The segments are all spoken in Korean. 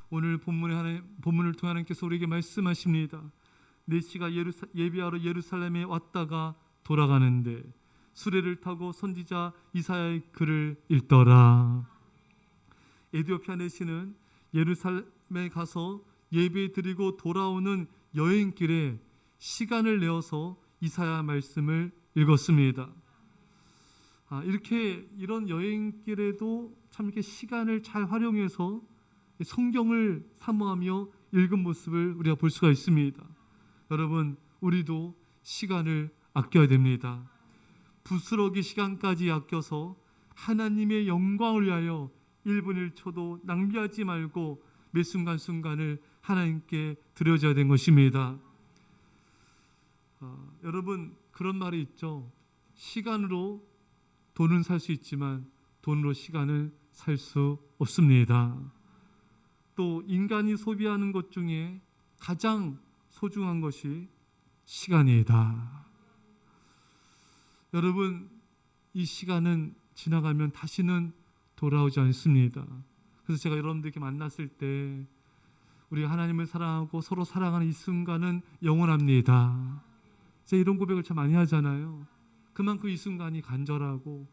오늘 본문을 통해 하나님께서 우리에게 말씀하십니다. 네 씨가 예비하러 예루살렘에 왔다가 돌아가는데 수레를 타고 선지자 이사야의 글을 읽더라. 에티오피아 네 씨는 예루살렘에 가서 예배 드리고 돌아오는 여행길에 시간을 내어서 이사야 말씀을 읽었습니다. 이런 여행길에도 참 이렇게 시간을 잘 활용해서 성경을 사모하며 읽은 모습을 우리가 볼 수가 있습니다. 여러분, 우리도 시간을 아껴야 됩니다. 부스러기 시간까지 아껴서 하나님의 영광을 위하여 1분 1초도 낭비하지 말고 매 순간순간을 하나님께 드려줘야 되는 것입니다. 여러분, 그런 말이 있죠. 시간으로 돈은 살 수 있지만 돈으로 시간을 살 수 없습니다. 또 인간이 소비하는 것 중에 가장 소중한 것이 시간이다. 여러분, 이 시간은 지나가면 다시는 돌아오지 않습니다. 그래서 제가 여러분들께 만났을 때 우리가 하나님을 사랑하고 서로 사랑하는 이 순간은 영원합니다. 제가 이런 고백을 참 많이 하잖아요. 그만큼 이 순간이 간절하고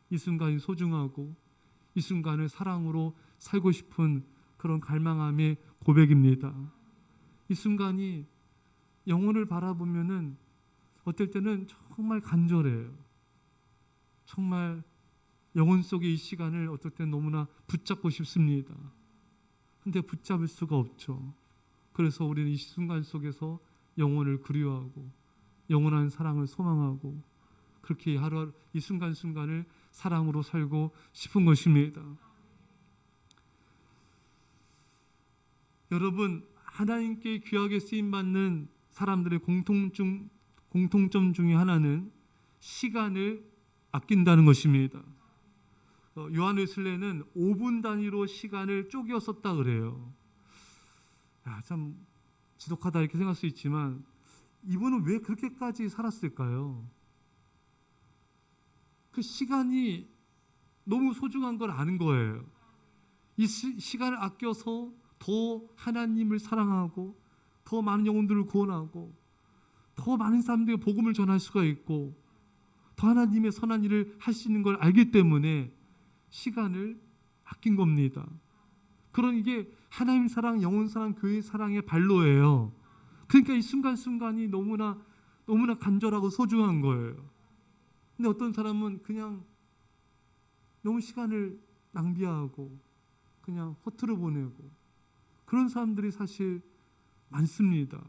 이 순간이 소중하고 이 순간을 사랑으로 살고 싶은 그런 갈망함의 고백입니다. 이 순간이 영혼을 바라보면은 어떨 때는 정말 간절해요. 정말 영혼 속의 이 시간을 어떨 때는 너무나 붙잡고 싶습니다. 근데 붙잡을 수가 없죠. 그래서 우리는 이 순간 속에서 영혼을 그리워하고 영원한 사랑을 소망하고 그렇게 하루하루 이 순간순간을 사랑으로 살고 싶은 것입니다. 여러분, 하나님께 귀하게 쓰임받는 사람들의 공통점 중에 하나는 시간을 아낀다는 것입니다. 요한 웨슬레는 5분 단위로 시간을 쪼개 썼다 그래요. 참 지독하다 이렇게 생각할 수 있지만 이분은 왜 그렇게까지 살았을까요? 그 시간이 너무 소중한 걸 아는 거예요. 이 시간을 아껴서 더 하나님을 사랑하고 더 많은 영혼들을 구원하고 더 많은 사람들에게 복음을 전할 수가 있고 더 하나님의 선한 일을 할 수 있는 걸 알기 때문에 시간을 아낀 겁니다. 그런 이게 하나님 사랑, 영혼 사랑, 교회 사랑의 발로예요. 그러니까 이 순간순간이 너무나 간절하고 소중한 거예요. 근데 어떤 사람은 그냥 너무 시간을 낭비하고 그냥 허투루 보내고 그런 사람들이 사실 많습니다.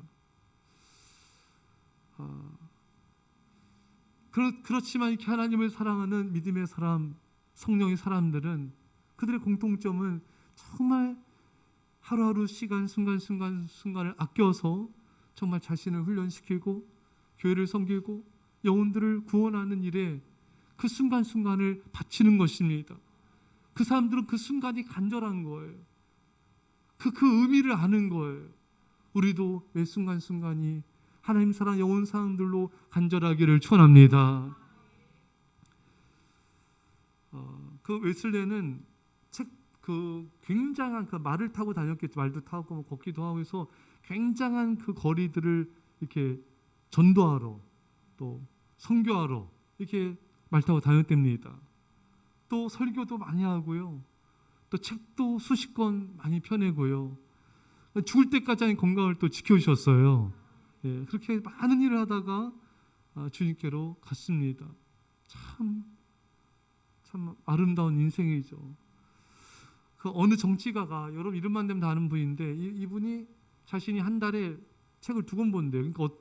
그렇지만 이렇게 하나님을 사랑하는 믿음의 사람, 성령의 사람들은 그들의 공통점은 정말 하루하루 시간, 순간을 아껴서 정말 자신을 훈련시키고 교회를 섬기고 영혼들을 구원하는 일에 그 순간순간을 바치는 것입니다. 그 사람들은 그 순간이 간절한 거예요. 그 의미를 아는 거예요. 우리도 매 순간순간이 하나님 사랑, 영혼 사랑들로 간절하기를 축원합니다. 그 웨슬레는 굉장한 말을 타고 다녔겠죠. 말도 타고 걷기도 하고 해서 굉장한 그 거리들을 이렇게 전도하러 또 선교하러 이렇게 말 타고 다녔답니다. 또 설교도 많이 하고요. 또 책도 수십 권 많이 펴내고요. 죽을 때까지 건강을 또 지켜주셨어요. 그렇게 많은 일을 하다가 주님께로 갔습니다. 참 아름다운 인생이죠. 그 어느 정치가가 여러분 이름만 되면 다 아는 분인데 이분이 자신이 한 달에 책을 2권 본대요. 그러니까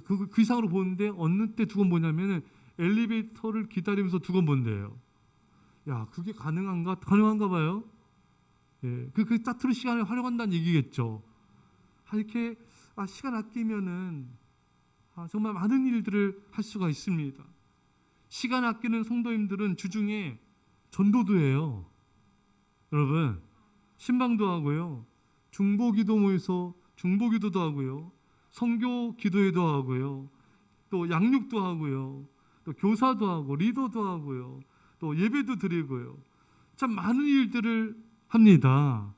그 이상으로 보는데 어느 때 2권 보냐면은 엘리베이터를 기다리면서 2권 본대요. 야, 그게 가능한가 봐요. 그 따뜻한 시간을 활용한다는 얘기겠죠. 이렇게 시간 아끼면은 정말 많은 일들을 할 수가 있습니다. 시간 아끼는 성도님들은 주중에 전도도 해요. 여러분, 신방도 하고요. 중보기도 모여서 중보기도도 하고요. 선교 기도회도 하고요. 또 양육도 하고요. 또 교사도 하고 리더도 하고요. 또 예배도 드리고요. 참 많은 일들을 합니다.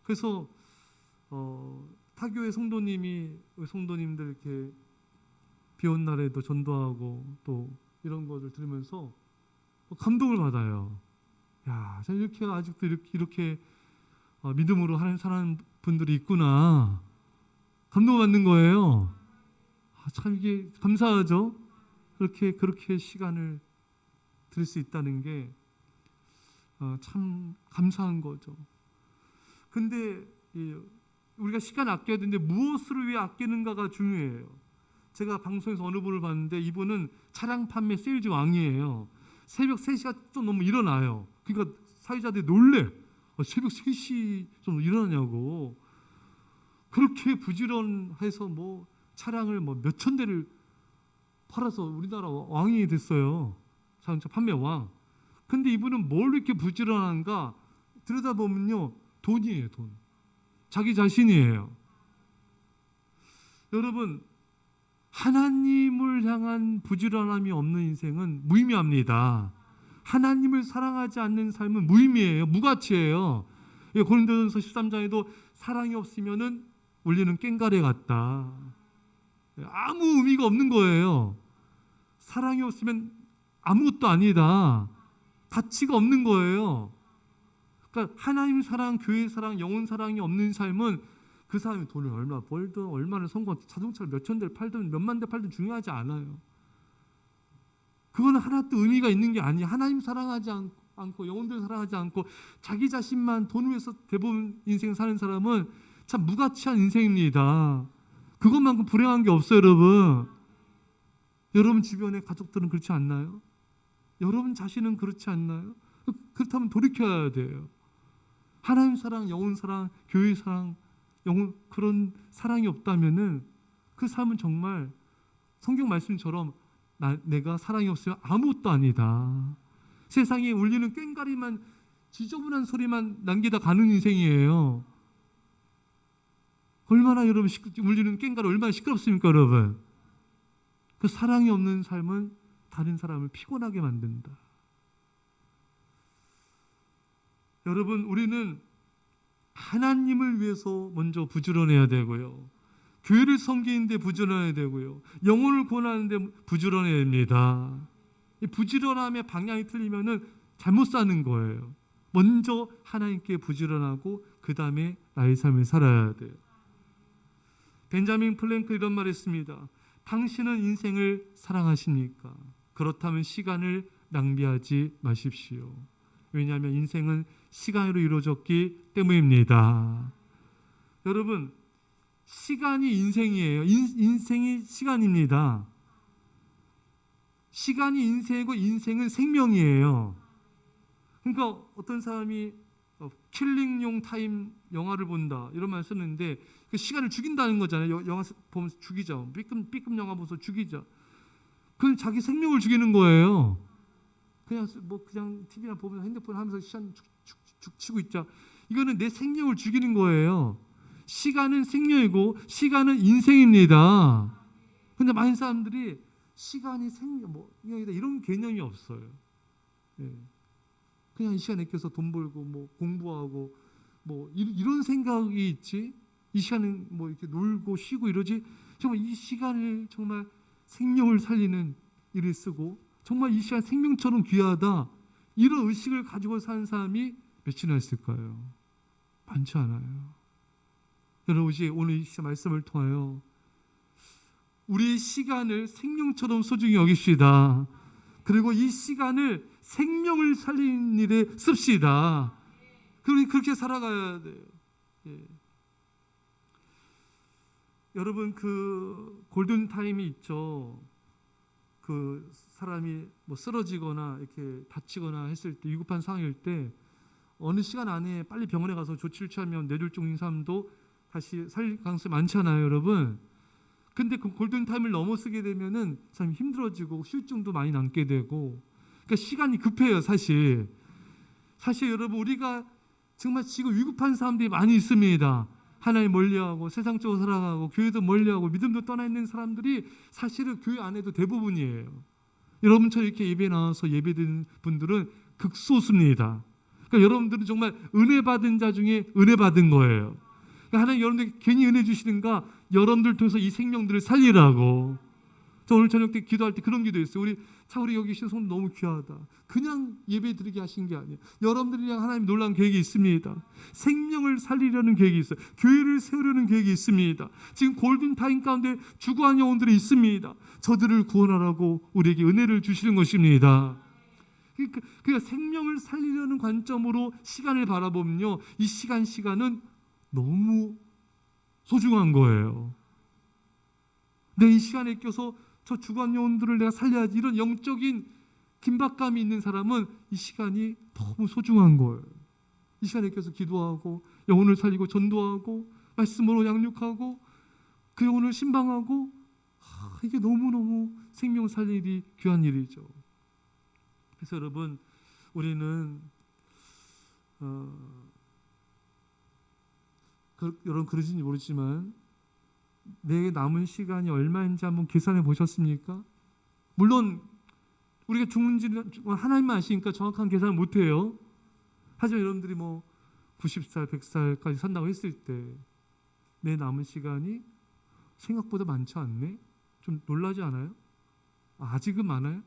그래서 타교의 성도님들 이렇게 비온 날에도 전도하고 또 이런 것을 들으면서 감동을 받아요. 야, 이렇게 아직도 이렇게 믿음으로 사는 분들이 있구나. 감동받는 거예요. 참 이게 감사하죠. 그렇게 시간을 드릴 수 있다는 게 참 감사한 거죠. 근데 우리가 시간 아껴야 되는데 무엇을 위해 아끼는가가 중요해요. 제가 방송에서 어느 분을 봤는데 이분은 차량 판매 세일즈 왕이에요. 새벽 3시가 좀 넘으면 일어나요. 그러니까 사회자들이 놀래. 새벽 3시 좀 일어나냐고. 그렇게 부지런해서 뭐 차량을 뭐 몇천 대를 팔아서 우리나라 왕이 됐어요. 자동차 판매 왕. 근데 이분은 뭘 이렇게 부지런한가 들여다보면요, 돈이에요, 돈. 자기 자신이에요. 여러분, 하나님을 향한 부지런함이 없는 인생은 무의미합니다. 하나님을 사랑하지 않는 삶은 무의미해요. 무가치예요. 고린도전서 13장에도 사랑이 없으면은 울리는 꽹과리 같다. 아무 의미가 없는 거예요. 사랑이 없으면 아무것도 아니다. 가치가 없는 거예요. 그러니까 하나님 사랑, 교회 사랑, 영혼 사랑이 없는 삶은 그 사람이 돈을 얼마 벌든 얼마나 성공하든 자동차를 몇천 대를 팔든 몇만 대 팔든 중요하지 않아요. 그거는 하나도 의미가 있는 게 아니에요. 하나님 사랑하지 않고 영혼들 사랑하지 않고 자기 자신만 돈 위해서 대부분 인생 사는 사람은 참 무가치한 인생입니다. 그것만큼 불행한 게 없어요, 여러분. 여러분 주변의 가족들은 그렇지 않나요? 여러분 자신은 그렇지 않나요? 그렇다면 돌이켜야 돼요. 하나님 사랑, 영혼 사랑, 교회 사랑, 그런 사랑이 없다면은 그 삶은 정말 성경 말씀처럼 내가 사랑이 없으면 아무것도 아니다. 세상에 울리는 꽹과리만, 지저분한 소리만 남기다 가는 인생이에요. 얼마나 여러분 울리는 꽹과리 얼마나 시끄럽습니까, 여러분? 그 사랑이 없는 삶은 다른 사람을 피곤하게 만든다. 여러분, 우리는 하나님을 위해서 먼저 부지런해야 되고요. 교회를 섬기는데 부지런해야 되고요. 영혼을 구원하는데 부지런해야 됩니다. 이 부지런함의 방향이 틀리면은 잘못 사는 거예요. 먼저 하나님께 부지런하고 그 다음에 나의 삶을 살아야 돼요. 벤자민 플랭크 이런 말 했습니다. 당신은 인생을 사랑하십니까? 그렇다면 시간을 낭비하지 마십시오. 왜냐하면 인생은 시간으로 이루어졌기 때문입니다. 여러분, 시간이 인생이에요. 인생이 시간입니다. 시간이 인생이고 인생은 생명이에요. 그러니까 어떤 사람이 킬링용 타임 영화를 본다 이런 말 쓰는데 그 시간을 죽인다는 거잖아요. 영화 보면서 죽이죠. B급 영화 보면서 죽이죠. 그건 자기 생명을 죽이는 거예요. 그냥 TV나 보면서 핸드폰 하면서 시간 죽치고 있자. 이거는 내 생명을 죽이는 거예요. 시간은 생명이고 시간은 인생입니다. 근데 많은 사람들이 시간이 생명이다 이런 개념이 없어요. 그냥 이 시간에 껴서 돈 벌고 공부하고 이런 생각이 있지. 이 시간은 이렇게 놀고 쉬고 이러지. 정말 이 시간을 정말 생명을 살리는 일을 쓰고 정말 이 시간 생명처럼 귀하다 이런 의식을 가지고 사는 사람이 몇이나 있을까요? 많지 않아요. 여러분, 오늘 이 시간 말씀을 통하여 우리 시간을 생명처럼 소중히 여깁시다. 그리고 이 시간을 생명을 살리는 일에 씁시다. 그렇게 살아가야 돼요. 여러분, 그 골든 타임이 있죠. 그 사람이 쓰러지거나 이렇게 다치거나 했을 때 위급한 상황일 때 어느 시간 안에 빨리 병원에 가서 조치를 취하면 뇌졸중인 사람도 다시 살 가능성이 많잖아요, 여러분. 근데 그 골든 타임을 넘어서게 되면은 사람이 힘들어지고 후유증도 많이 남게 되고, 그러니까 시간이 급해요, 사실. 여러분, 우리가 정말 지금 위급한 사람들이 많이 있습니다. 하나님 멀리하고 세상적으로 살아가고 교회도 멀리하고 믿음도 떠나 있는 사람들이 사실은 교회 안에도 대부분이에요. 여러분처럼 이렇게 예배 나와서 예배드리는 분들은 극소수입니다. 그러니까 그러니까 여러분들은 정말 은혜 받은 자 중에 은혜 받은 거예요. 그러니까 하나님 여러분들에게 괜히 은혜 주시는가? 여러분들 통해서 이 생명들을 살리라고. 저 오늘 저녁 때 기도할 때 그런 기도했어요. 우리 여기 계신 성도 너무 귀하다. 그냥 예배 드리게 하신 게 아니에요. 여러분들이랑 하나님 놀라운 계획이 있습니다. 생명을 살리려는 계획이 있어요. 교회를 세우려는 계획이 있습니다. 지금 골든타임 가운데 죽어간 영혼들이 있습니다. 저들을 구원하라고 우리에게 은혜를 주시는 것입니다. 그러니까 생명을 살리려는 관점으로 시간을 바라보면요, 이 시간은 너무 소중한 거예요. 내 이 시간에 껴서 저 죽어간 영혼들을 내가 살려야지, 이런 영적인 긴박감이 있는 사람은 이 시간이 너무 소중한 거예요. 이 시간에 껴서 기도하고 영혼을 살리고 전도하고 말씀으로 양육하고 그 영혼을 신방하고, 이게 너무너무 생명 살릴 일이 귀한 일이죠. 그래서 여러분, 우리는 여러분 그러신지 모르지만 내 남은 시간이 얼마인지 한번 계산해 보셨습니까? 물론 우리가 죽는지는 하나님만 아시니까 정확한 계산을 못해요. 하지만 여러분들이 90살, 100살까지 산다고 했을 때 내 남은 시간이 생각보다 많지 않네? 좀 놀라지 않아요? 아직은 많아요?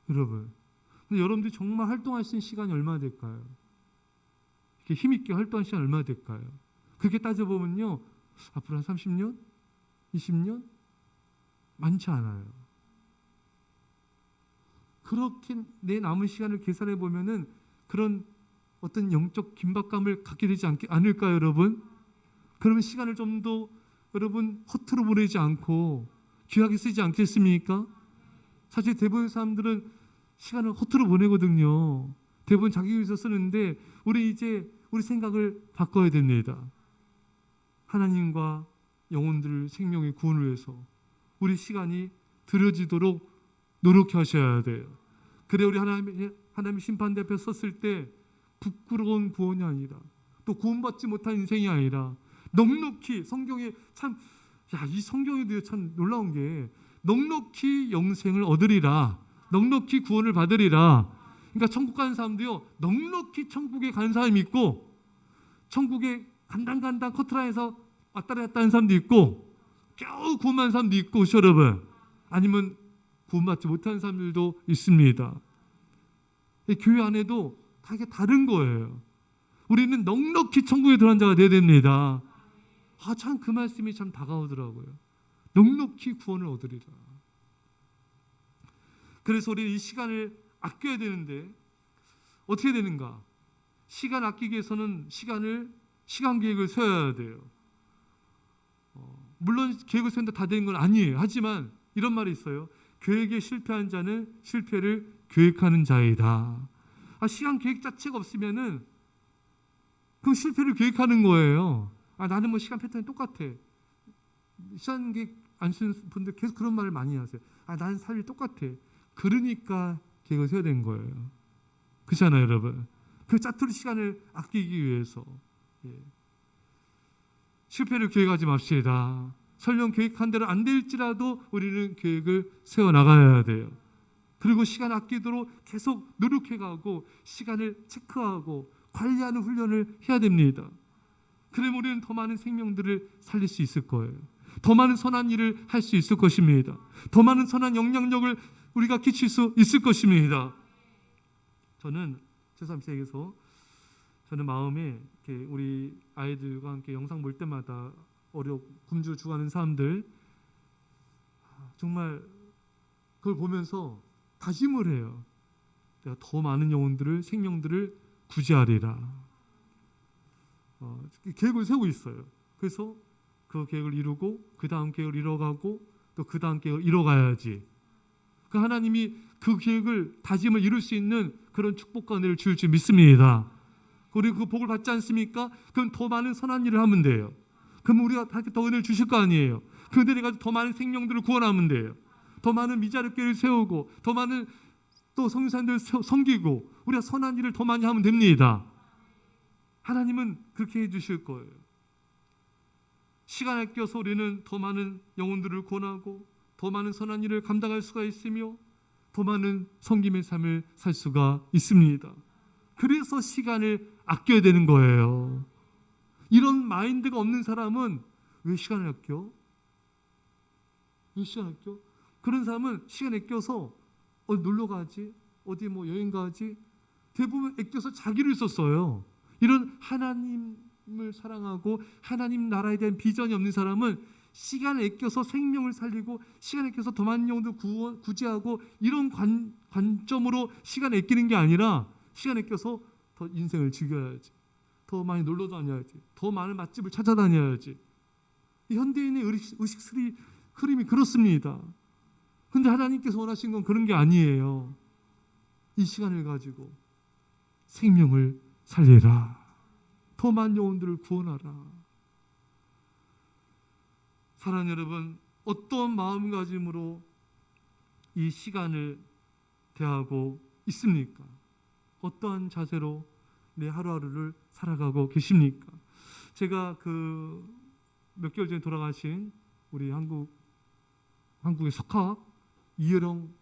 여러분, 근데 여러분들이 정말 활동할 수 있는 시간이 얼마나 될까요? 이렇게 힘있게 활동할 시간이 얼마나 될까요? 그렇게 따져보면요, 앞으로 한 30년? 20년? 많지 않아요. 그렇게 내 남은 시간을 계산해 보면은 그런 어떤 영적 긴박감을 갖게 되지 않을까요, 여러분? 그러면 시간을 좀 더 여러분 허투루 보내지 않고 귀하게 쓰지 않겠습니까? 사실 대부분 사람들은 시간을 허투루 보내거든요. 대부분 자기 위해서 쓰는데 우리 생각을 바꿔야 됩니다. 하나님과 영혼들 생명의 구원을 위해서 우리 시간이 들여지도록 노력하셔야 돼요. 그래 우리 하나님의 심판대 앞에 섰을 때 부끄러운 구원이 아니라, 또 구원받지 못한 인생이 아니라 넉넉히, 성경에 참, 이 성경에도 참 놀라운 게 넉넉히 영생을 얻으리라, 넉넉히 구원을 받으리라. 그러니까 천국 가는 사람도요, 넉넉히 천국에 가는 사람이 있고, 천국에 간당간당 커트라인에서 왔다 갔다 하는 사람도 있고, 겨우 구원받은 사람도 있고, 여러분, 아니면 구원받지 못한 사람들도 있습니다. 교회 안에도 다 이게 다른 거예요. 우리는 넉넉히 천국에 들어간 자가 되어야 됩니다. 참 그 말씀이 참 다가오더라고요. 넉넉히 구원을 얻으리라. 그래서 우리 이 시간을 아껴야 되는데 어떻게 되는가? 시간 아끼기 위해서는 시간 계획을 세워야 돼요. 물론 계획을 세운다 다 되는 건 아니에요. 하지만 이런 말이 있어요. 계획에 실패한 자는 실패를 계획하는 자이다. 시간 계획 자체가 없으면은 그 실패를 계획하는 거예요. 나는 시간 패턴이 똑같아. 시간 계획 안 쓰는 분들 계속 그런 말을 많이 하세요. 나는 삶이 똑같아. 그러니까 계획을 세워야 되는 거예요. 그렇잖아요, 여러분. 그 짜투리 시간을 아끼기 위해서 실패를 계획하지 맙시다. 설령 계획한 대로 안 될지라도 우리는 계획을 세워나가야 돼요. 그리고 시간 아끼도록 계속 노력해가고 시간을 체크하고 관리하는 훈련을 해야 됩니다. 그러면 우리는 더 많은 생명들을 살릴 수 있을 거예요. 더 많은 선한 일을 할 수 있을 것입니다. 더 많은 선한 영향력을 우리가 끼칠 수 있을 것입니다. 저는 제3세에서 저는 마음에 이렇게 우리 아이들과 함께 영상 볼 때마다 굶주 죽어가는 사람들, 정말 그걸 보면서 다짐을 해요. 내가 더 많은 영혼들을, 생명들을 구제하리라. 계획을 세우고 있어요. 그래서 그 계획을 이루고 그 다음 계획을 이뤄가고 또 그 다음 계획을 이뤄가야지. 그 하나님이 그 계획을, 다짐을 이룰 수 있는 그런 축복과 은혜를 줄 줄 믿습니다. 우리 그 복을 받지 않습니까? 그럼 더 많은 선한 일을 하면 돼요. 그럼 우리가 더 은혜를 주실 거 아니에요. 그 은혜를 가지고 더 많은 생명들을 구원하면 돼요. 더 많은 미자립 교회를 세우고 더 많은 또 성도사님들을 섬기고 우리가 선한 일을 더 많이 하면 됩니다. 하나님은 그렇게 해주실 거예요. 시간 아껴서 우리는 더 많은 영혼들을 구원하고 더 많은 선한 일을 감당할 수가 있으며 더 많은 섬김의 삶을 살 수가 있습니다. 그래서 시간을 아껴야 되는 거예요. 이런 마인드가 없는 사람은 왜 시간을 아껴? 왜 시간 아껴? 그런 사람은 시간 아껴서 어디 놀러 가지? 어디 뭐 여행 가지? 대부분 아껴서 자기를 썼어요. 이런 하나님을 사랑하고 하나님 나라에 대한 비전이 없는 사람은 시간을 아껴서 생명을 살리고 시간을 아껴서 더 많은 영혼들 구제하고 이런 관점으로 시간을 아끼는 게 아니라 시간을 아껴서 더 인생을 즐겨야지, 더 많이 놀러 다녀야지, 더 많은 맛집을 찾아다녀야지. 현대인의 의식 흐름이 그렇습니다. 근데 하나님께서 원하신 건 그런 게 아니에요. 이 시간을 가지고 생명을 살리라, 더 많은 영혼들을 구원하라. 사랑하는 여러분, 어떤 마음가짐으로 이 시간을 대하고 있습니까? 어떠한 자세로 내 하루하루를 살아가고 계십니까? 제가 몇 개월 전에 돌아가신 우리 한국의 석학 이혜령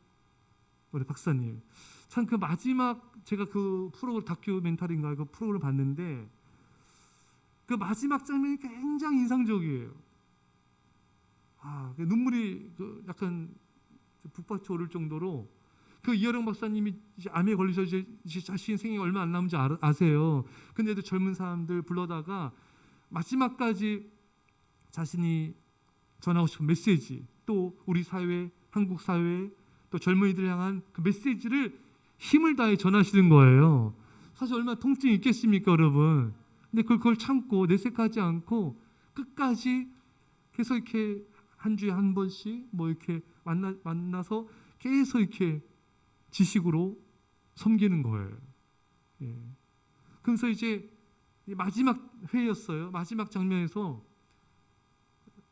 우리 박사님, 참 그 마지막, 제가 그 프로그램 다큐멘터리인가 그 프로그램을 봤는데 그 마지막 장면이 굉장히 인상적이에요. 눈물이 약간 북받쳐 오를 정도로, 그 이혜령 박사님이 이제 암에 걸리셔서 이제 자신 생이 얼마 안 남은지 아세요. 근데도 젊은 사람들 불러다가 마지막까지 자신이 전하고 싶은 메시지, 또 우리 사회, 한국 사회, 또 젊은이들 향한 그 메시지를 힘을 다해 전하시는 거예요. 사실 얼마나 통증이 있겠습니까, 여러분? 근데 그걸 참고 내색하지 않고 끝까지 계속 이렇게 한 주에 한 번씩 뭐 이렇게 만나서 계속 이렇게 지식으로 섬기는 거예요. 예. 그래서 이제 마지막 회였어요. 마지막 장면에서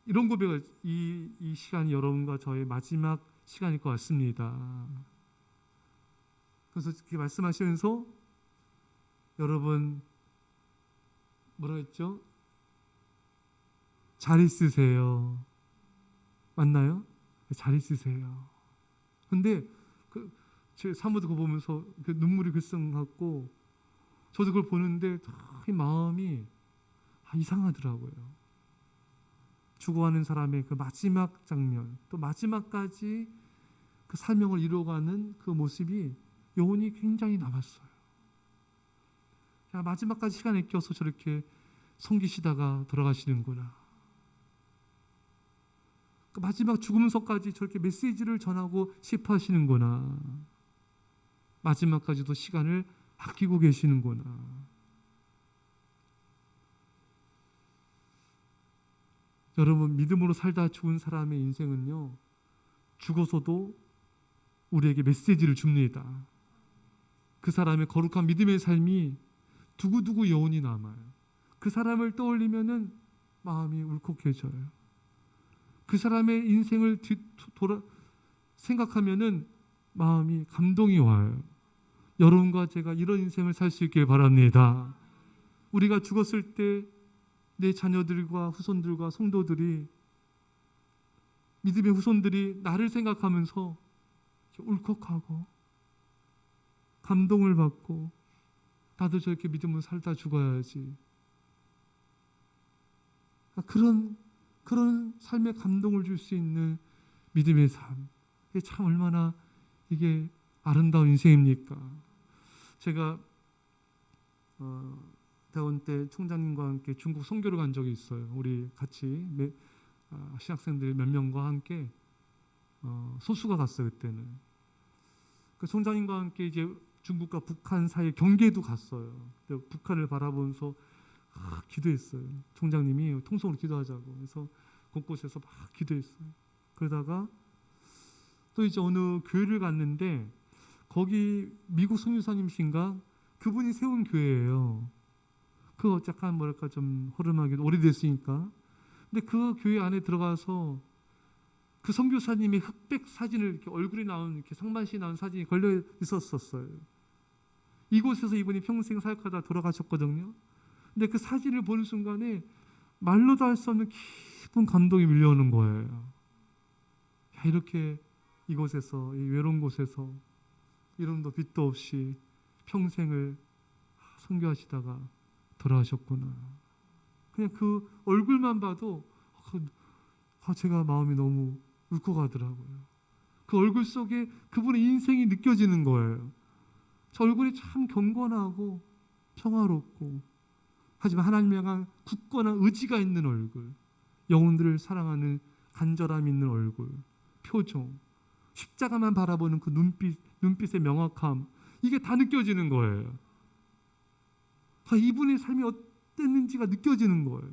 이런 고백을, 이 시간이 여러분과 저의 마지막 시간일 것 같습니다. 그래서 이렇게 말씀하시면서 여러분 뭐라 했죠? 잘 있으세요. 맞나요? 잘 있으세요. 근데 제 사모도 그거 보면서 눈물이 글썽했고, 저도 그걸 보는데 마음이 이상하더라고요. 죽어가는 사람의 그 마지막 장면, 또 마지막까지 그 사명을 이루어가는 그 모습이 여운이 굉장히 남았어요. 마지막까지 시간에 껴서 저렇게 섬기시다가 돌아가시는구나. 그 마지막 죽음서까지 저렇게 메시지를 전하고 싶어 하시는구나. 마지막까지도 시간을 아끼고 계시는구나. 여러분, 믿음으로 살다 죽은 사람의 인생은요, 죽어서도 우리에게 메시지를 줍니다. 그 사람의 거룩한 믿음의 삶이 두고두고 여운이 남아요. 그 사람을 떠올리면은 마음이 울컥해져요. 그 사람의 인생을 생각하면은 마음이 감동이 와요. 여러분과 제가 이런 인생을 살 수 있길 바랍니다. 우리가 죽었을 때 내 자녀들과 후손들과 성도들이, 믿음의 후손들이 나를 생각하면서 울컥하고 감동을 받고, 나도 저렇게 믿음으로 살다 죽어야지. 그런 삶에 감동을 줄 수 있는 믿음의 삶, 이게 참 얼마나 이게 아름다운 인생입니까? 제가 대원 때 총장님과 함께 중국 선교를 간 적이 있어요. 우리 같이 신학생들 몇 명과 함께 소수가 갔어요. 그때는 그 총장님과 함께 이제 중국과 북한 사이 경계도 갔어요. 북한을 바라보면서 기도했어요. 총장님이 통성으로 기도하자고. 그래서 곳곳에서 막 기도했어요. 그러다가 또 이제 어느 교회를 갔는데, 거기 미국 선교사님이신가, 그분이 세운 교회예요. 그거 약간 뭐랄까 좀 허름하게 오래됐으니까. 근데 그 교회 안에 들어가서 그 선교사님의 흑백 사진을, 이렇게 얼굴이 나온, 이렇게 상반신이 나온 사진이 걸려 있었어요. 이곳에서 이분이 평생 사역하다 돌아가셨거든요. 근데 그 사진을 보는 순간에 말로도 할 수 없는 깊은 감동이 밀려오는 거예요. 이렇게 이곳에서, 이 외로운 곳에서 이름도 빛도 없이 평생을 선교하시다가 돌아가셨구나. 그냥 그 얼굴만 봐도 제가 마음이 너무 울컥하더라고요. 그 얼굴 속에 그분의 인생이 느껴지는 거예요. 저 얼굴이 참 경건하고 평화롭고, 하지만 하나님에 향한 굳건한 의지가 있는 얼굴, 영혼들을 사랑하는 간절함 있는 얼굴, 표정, 십자가만 바라보는 그 눈빛의 명확함, 이게 다 느껴지는 거예요. 이분의 삶이 어땠는지가 느껴지는 거예요.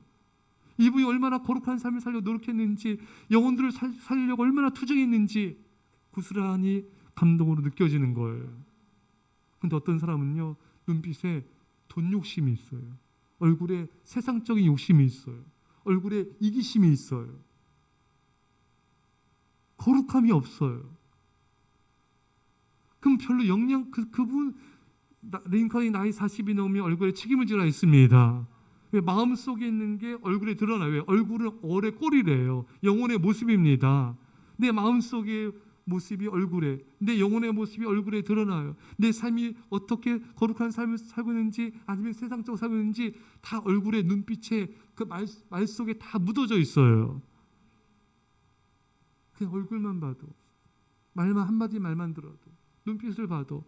이분이 얼마나 거룩한 삶을 살려고 노력했는지, 영혼들을 살려고 얼마나 투정했는지 고스란히 감동으로 느껴지는 거예요. 근데 어떤 사람은요, 눈빛에 돈 욕심이 있어요. 얼굴에 세상적인 욕심이 있어요. 얼굴에 이기심이 있어요. 거룩함이 없어요. 그럼 별로 그분 링컨이 나이 40이 넘으면 얼굴에 책임을 지라 했습니다. 마음속에 있는 게 얼굴에 드러나요. 얼굴은 얼의 꼴이래요. 영혼의 모습입니다. 내 마음속의 모습이 얼굴에, 내 영혼의 모습이 얼굴에 드러나요. 내 삶이 어떻게 거룩한 삶을 살고 있는지, 아니면 세상적으로 살고 있는지 다 얼굴에, 눈빛에, 그 말 속에 다 묻어져 있어요. 그냥 얼굴만 봐도, 말만 한마디 말만 들어도, 눈빛을 봐도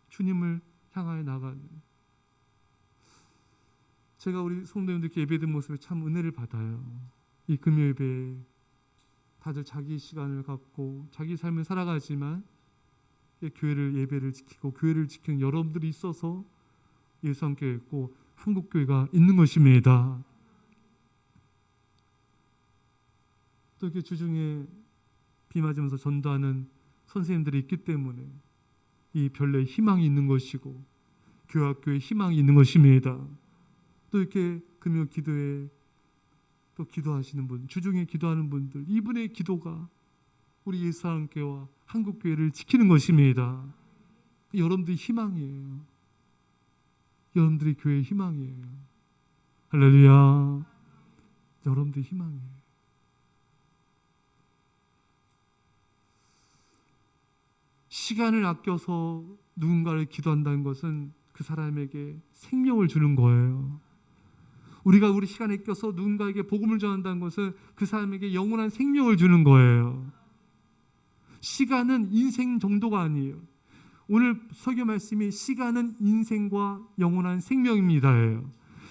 주님을 향하여 나가는, 제가 우리 성도님들께 예배드린 모습에 참 은혜를 받아요. 이 금요 예배에 다들 자기 시간을 갖고 자기 삶을 살아가지만 교회를, 예배를 지키고 교회를 지키는 여러분들이 있어서 예수함교회 있고 한국교회가 있는 것입니다. 또 이렇게 주중에 비 맞으면서 전도하는 선생님들이 있기 때문에 이 별내에 희망이 있는 것이고 교회학교에 희망이 있는 것입니다. 또 이렇게 금요 기도에 또 기도하시는 분, 주중에 기도하는 분들, 이분의 기도가 우리 예수함교회와 한국교회를 지키는 것입니다. 여러분들이 희망이에요. 여러분들이 교회의 희망이에요. 할렐루야. 여러분들이 희망이에요. 시간을 아껴서 누군가를 기도한다는 것은 그 사람에게 생명을 주는 거예요. 우리가 우리 시간에 껴서 누군가에게 복음을 전한다는 것은 그 사람에게 영원한 생명을 주는 거예요. 시간은 인생 정도가 아니에요. 오늘 설교 말씀이 시간은 인생과 영원한 생명입니다예요.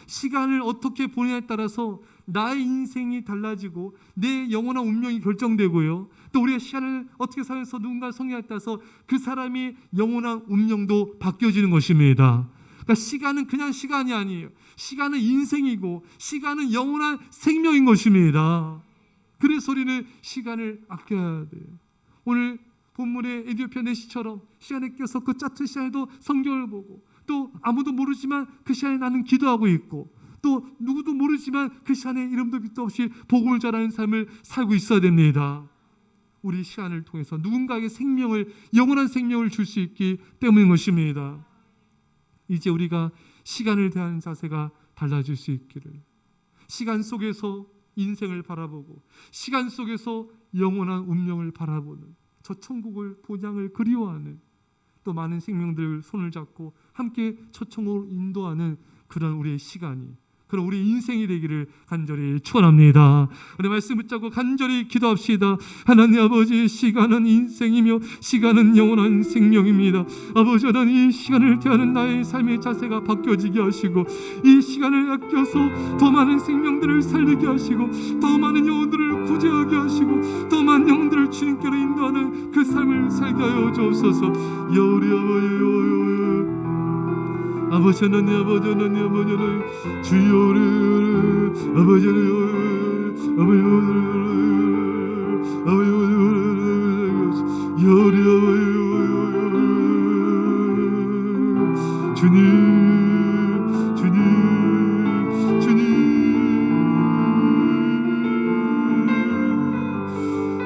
시간을 어떻게 보내냐에 따라서 나의 인생이 달라지고 내 영원한 운명이 결정되고요. 또 우리가 시간을 어떻게 살면서 누군가를 성령에 따라서 그 사람이 영원한 운명도 바뀌어지는 것입니다. 그러니까 시간은 그냥 시간이 아니에요. 시간은 인생이고 시간은 영원한 생명인 것입니다. 그래서 우리는 시간을 아껴야 돼요. 오늘 본문의 에티오피아 내시처럼 시간에 껴서 그 짧은 시간에도 성경을 보고, 또 아무도 모르지만 그 시간에 나는 기도하고 있고, 또 누구도 모르지만 그 시간에 이름도 빛도 없이 복음을 전하는 삶을 살고 있어야 됩니다. 우리 시간을 통해서 누군가에게 생명을, 영원한 생명을 줄 수 있기 때문인 것입니다. 이제 우리가 시간을 대하는 자세가 달라질 수 있기를, 시간 속에서 인생을 바라보고 시간 속에서 영원한 운명을 바라보는, 저 천국을 본향을 그리워하는, 또 많은 생명들 손을 잡고 함께 초청으로 인도하는 그런 우리의 시간이, 그런 우리 인생이 되기를 간절히 축원합니다. 우리 말씀 붙잡고 간절히 기도합시다. 하나님 아버지, 시간은 인생이며 시간은 영원한 생명입니다. 아버지, 하나님, 이 시간을 대하는 나의 삶의 자세가 바뀌어지게 하시고, 이 시간을 아껴서 더 많은 생명들을 살리게 하시고, 더 많은 영혼들을 구제하게 하시고, 더 많은 영혼들을 주님께로 인도하는 그 삶을 살게 하여 주옵소서. 우리 아버지 하나님, 아버지 하나님, 아버지 하나님, 주여 아버지 하나님, 주님, 주님, 주님,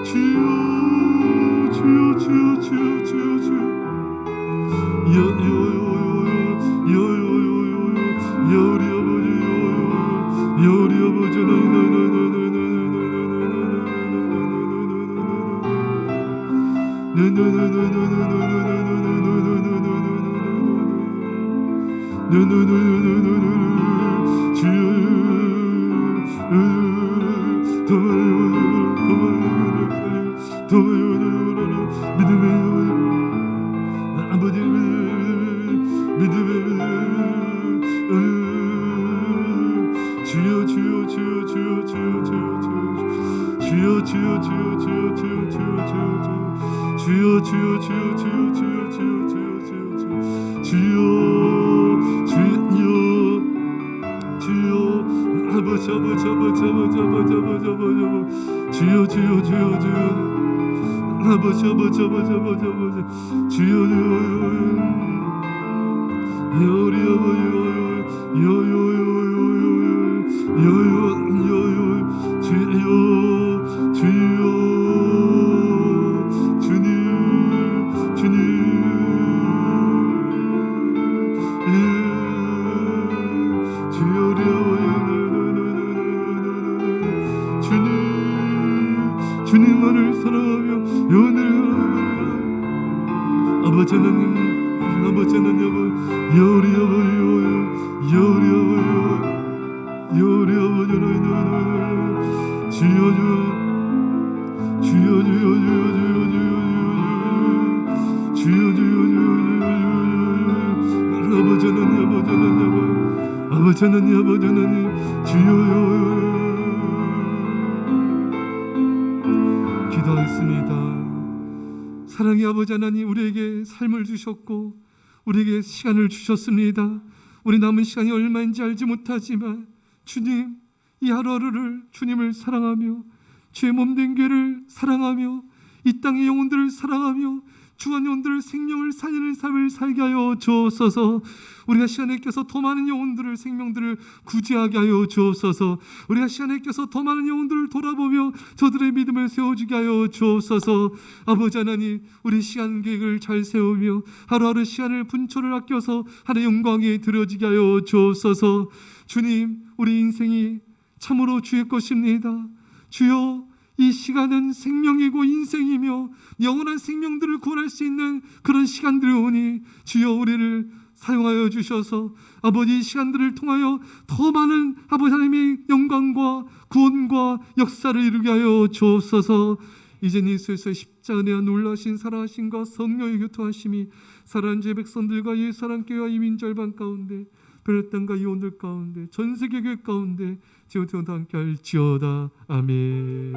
주여, 주여, 주여, 주여, 주여, 주님만을 사랑하며 아버지 하나님, 아버지 하나님, 우리 아버지 주여 아버지 하나님 주여 기도하겠습니다. 사랑의 아버지 하나님, 우리에게 삶을 주셨고 우리에게 시간을 주셨습니다. 우리 남은 시간이 얼마인지 알지 못하지만 주님, 이 하루하루를 주님을 사랑하며 주의 몸된 교회를 사랑하며 이 땅의 영혼들을 사랑하며 주한 영혼들을 생명을 살리는 삶을 살게 하여 주옵소서. 우리가 시간에 껴서 더 많은 영혼들을, 생명들을 구제하게 하여 주옵소서. 우리가 시간에 껴서 더 많은 영혼들을 돌아보며 저들의 믿음을 세워주게 하여 주옵소서. 아버지 하나님, 우리 시간 계획을 잘 세우며 하루하루 시간을 분초를 아껴서 하나의 영광에 드려지게 하여 주옵소서. 주님, 우리 인생이 참으로 주의 것입니다. 주여, 이 시간은 생명이고 인생이며 영원한 생명들을 구원할 수 있는 그런 시간들이 오니 주여, 우리를 사용하여 주셔서 아버지, 이 시간들을 통하여 더 많은 아버지 하나님의 영광과 구원과 역사를 이루게 하여 주옵소서. 이제 예수에서 십자가 은혜와 놀라신 사랑하심과 성령의 교통하심이 사랑하는 제 백성들과 예사랑교회와 이민절반 가운데, 베레땅과 이온들 가운데, 전세계 교회 가운데 지금부터 함께 할지어다. 아멘.